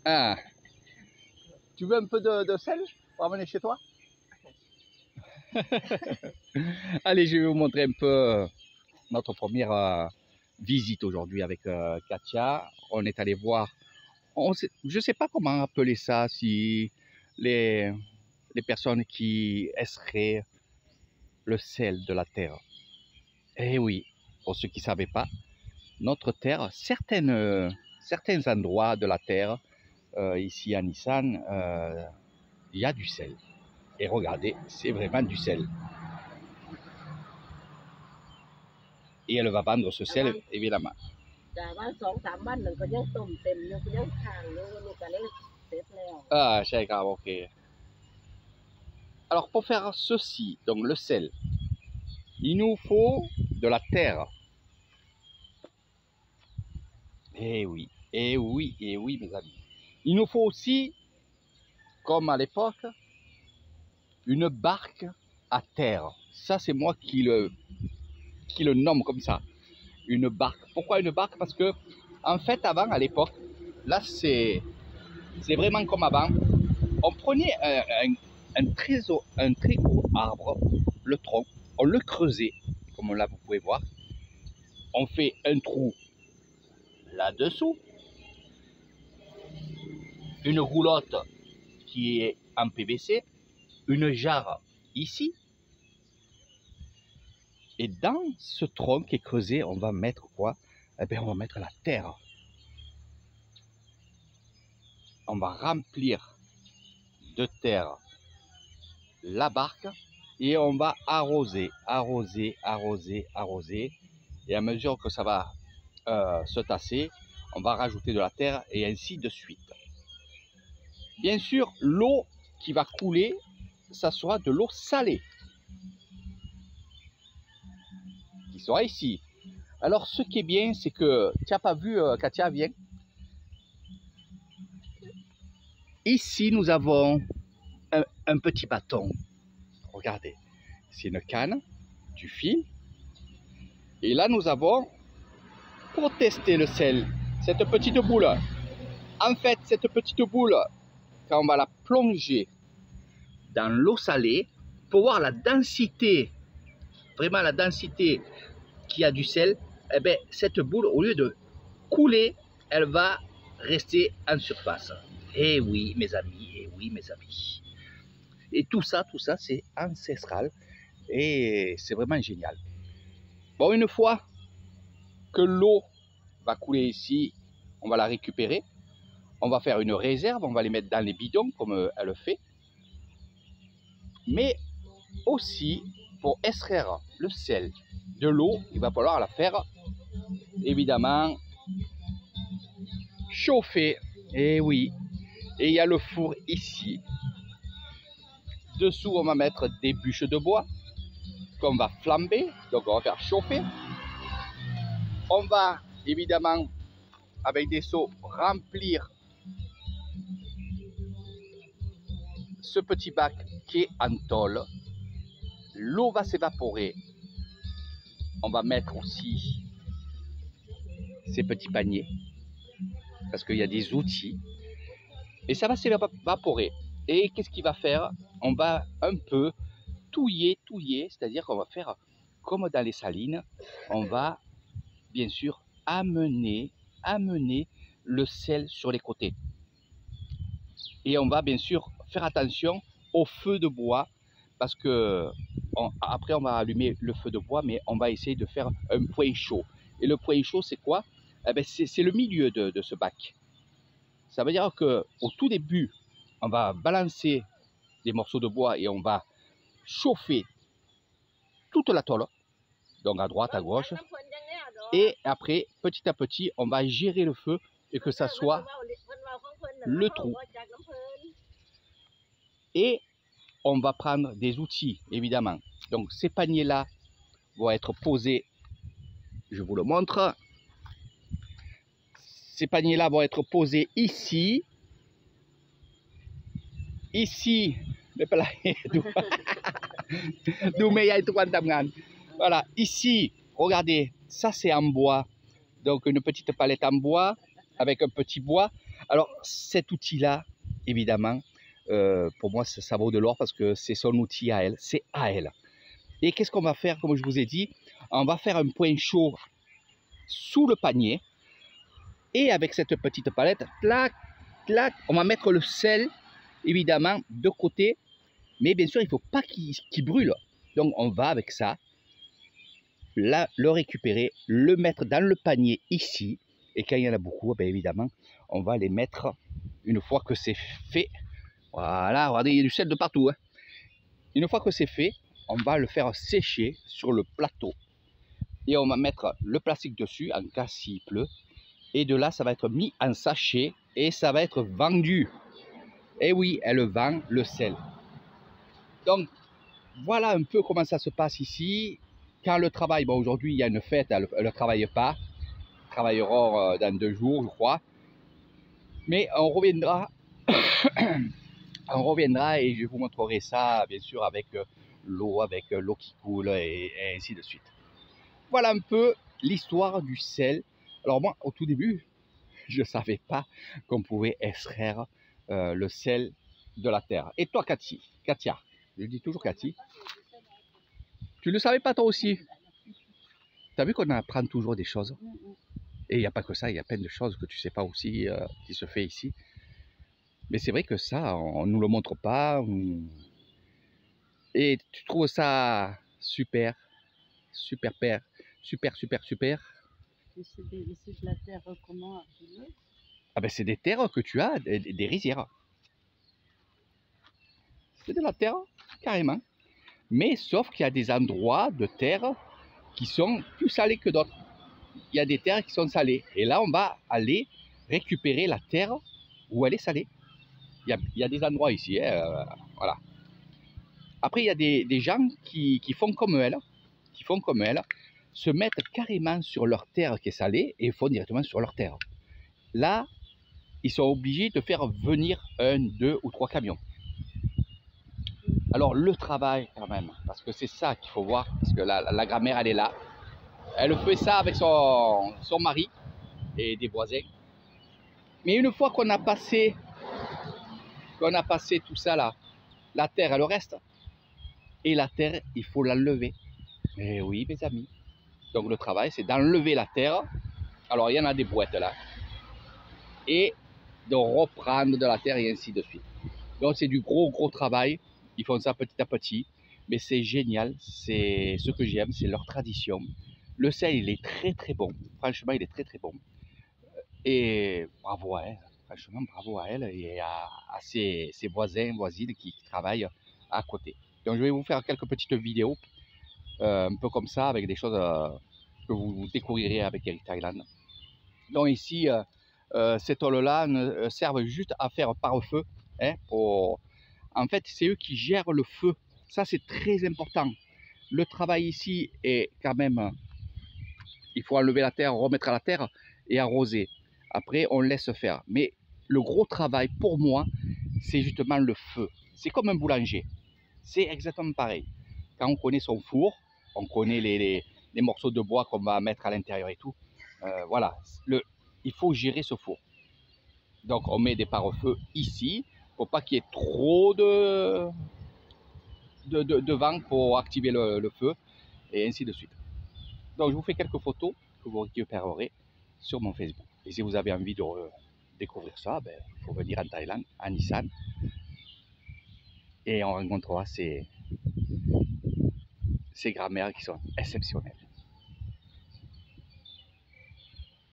Ah. Tu veux un peu de sel pour amener chez toi? Allez, je vais vous montrer un peu notre première visite aujourd'hui avec Katia. On est allé voir, je ne sais pas comment appeler ça, si les personnes qui esseraient le sel de la terre. Eh oui, pour ceux qui ne savaient pas, notre terre, certains endroits de la terre, ici à Nissan, il y a du sel. Et regardez, c'est vraiment du sel. Et elle va vendre ce sel, évidemment. Ah, c'est grave, ok. Alors, pour faire ceci, donc le sel, il nous faut de la terre. Eh oui, eh oui, eh oui, mes amis. Il nous faut aussi, comme à l'époque, une barque à terre. Ça, c'est moi qui le nomme comme ça. Une barque. Pourquoi une barque? Parce que, en fait, avant, à l'époque, là, c'est vraiment comme avant. On prenait un très gros arbre, le tronc, on le creusait, comme là, vous pouvez voir. On fait un trou là-dessous, une roulotte qui est en PVC, une jarre ici. Et dans ce tronc qui est creusé, on va mettre quoi? Eh bien, on va mettre la terre. On va remplir de terre la barque et on va arroser, arroser, arroser, arroser. Et à mesure que ça va se tasser, on va rajouter de la terre et ainsi de suite. Bien sûr, l'eau qui va couler, ça sera de l'eau salée qui sera ici. Alors, ce qui est bien, c'est que tu n'as pas vu, Katia, viens. Ici, nous avons un petit bâton. Regardez, c'est une canne, du fil. Et là, nous avons, pour tester le sel, cette petite boule. En fait, cette petite boule, quand on va la plonger dans l'eau salée, pour voir la densité, vraiment la densité qu'il y a du sel, eh bien, cette boule, au lieu de couler, elle va rester en surface. Eh oui, mes amis, eh oui, mes amis. Et tout ça, c'est ancestral et c'est vraiment génial. Bon, une fois que l'eau va couler ici, on va la récupérer. On va faire une réserve, on va les mettre dans les bidons comme elle le fait. Mais aussi, pour extraire le sel de l'eau, il va falloir la faire, évidemment, chauffer. Et oui, et il y a le four ici. Dessous, on va mettre des bûches de bois qu'on va flamber, donc on va faire chauffer. On va évidemment, avec des seaux, remplir ce petit bac qui est en tôle. L'eau va s'évaporer. On va mettre aussi ces petits paniers parce qu'il y a des outils et ça va s'évaporer. Et qu'est-ce qu'il va faire? On va un peu touiller, c'est-à-dire qu'on va faire comme dans les salines. On va bien sûr amener le sel sur les côtés. Et on va bien sûr faire attention au feu de bois parce que après on va allumer le feu de bois, mais on va essayer de faire un point chaud. Et le point chaud, c'est quoi? Eh bien, c'est le milieu de ce bac. Ça veut dire qu'au tout début, on va balancer des morceaux de bois et on va chauffer toute la tôle, donc à droite, à gauche. Et après, petit à petit, on va gérer le feu et que ça soit le trou. Et on va prendre des outils, évidemment. Donc ces paniers-là vont être posés, je vous le montre. Ces paniers-là vont être posés ici. Ici, voilà, ici, regardez, ça c'est en bois. Donc une petite palette en bois. avec un petit bois. Alors cet outil-là, évidemment, pour moi ça vaut de l'or parce que c'est son outil à elle, c'est à elle. Et qu'est-ce qu'on va faire, comme je vous ai dit, on va faire un point chaud sous le panier. Et avec cette petite palette, clac, clac, on va mettre le sel, évidemment, de côté. Mais bien sûr, il ne faut pas qu'il brûle. Donc on va avec ça, là, le récupérer, le mettre dans le panier ici. Et quand il y en a beaucoup, bien évidemment, on va les mettre une fois que c'est fait. Voilà, regardez, il y a du sel de partout. Hein. Une fois que c'est fait, on va le faire sécher sur le plateau. Et on va mettre le plastique dessus, en cas s'il pleut. Et de là, ça va être mis en sachet et ça va être vendu. Et oui, elle vend le sel. Donc, voilà un peu comment ça se passe ici. Quand le travail, bon, aujourd'hui, il y a une fête, elle ne travaille pas. Ils travailleront dans 2 jours, je crois. Mais on reviendra. On reviendra et je vous montrerai ça, bien sûr, avec l'eau qui coule et ainsi de suite. Voilà un peu l'histoire du sel. Alors moi, au tout début, je ne savais pas qu'on pouvait extraire le sel de la terre. Et toi, Katia, je dis toujours Cathy, tu ne le savais pas toi aussi? Tu as vu qu'on apprend toujours des choses? Et il n'y a pas que ça, il y a plein de choses que tu ne sais pas aussi qui se fait ici. Mais c'est vrai que ça, on ne nous le montre pas. Et tu trouves ça super, super, super, super, super. C'est de la terre comment argileuse? Ah ben c'est des terres que tu as, des rizières. C'est de la terre, carrément. Mais sauf qu'il y a des endroits de terre qui sont plus salés que d'autres. Il y a des terres qui sont salées. Et là, on va aller récupérer la terre où elle est salée. Il y a des endroits ici, hein, voilà. Après, il y a des gens qui font comme elle, se mettent carrément sur leur terre qui est salée et font directement sur leur terre. Là, ils sont obligés de faire venir 1, 2 ou 3 camions. Alors, le travail quand même, parce que c'est ça qu'il faut voir, parce que la grand-mère, elle est là. Elle fait ça avec son mari et des voisins. Mais une fois qu'on a passé tout ça là, la terre, elle reste. Et la terre, il faut l'enlever. Eh oui, mes amis. Donc le travail, c'est d'enlever la terre. Alors il y en a des boîtes là. Et de reprendre de la terre et ainsi de suite. Donc c'est du gros travail. Ils font ça petit à petit. Mais c'est génial. C'est ce que j'aime, c'est leur tradition. Le sel, il est très bon. Franchement, il est très bon. Et bravo à elle. Franchement, bravo à elle et à ses voisins, voisines qui travaillent à côté. Donc je vais vous faire quelques petites vidéos, un peu comme ça, avec des choses que vous découvrirez avec Eric Thailand. Donc ici, ces tôles-là servent juste à faire pare-feu. Hein, en fait, c'est eux qui gèrent le feu. Ça, c'est très important. Le travail ici est quand même, il faut enlever la terre, remettre à la terre et arroser. Après, on laisse faire. Mais le gros travail, pour moi, c'est justement le feu. C'est comme un boulanger. C'est exactement pareil. Quand on connaît son four, on connaît les morceaux de bois qu'on va mettre à l'intérieur et tout. Voilà, il faut gérer ce four. Donc on met des pare-feux ici, pour pas qu'il y ait trop de vent pour activer le feu, et ainsi de suite. Donc je vous fais quelques photos que vous récupérerez sur mon Facebook. Et si vous avez envie de découvrir ça, il faut venir en Thaïlande, à Nissan. Et on rencontrera ces grands-mères qui sont exceptionnelles.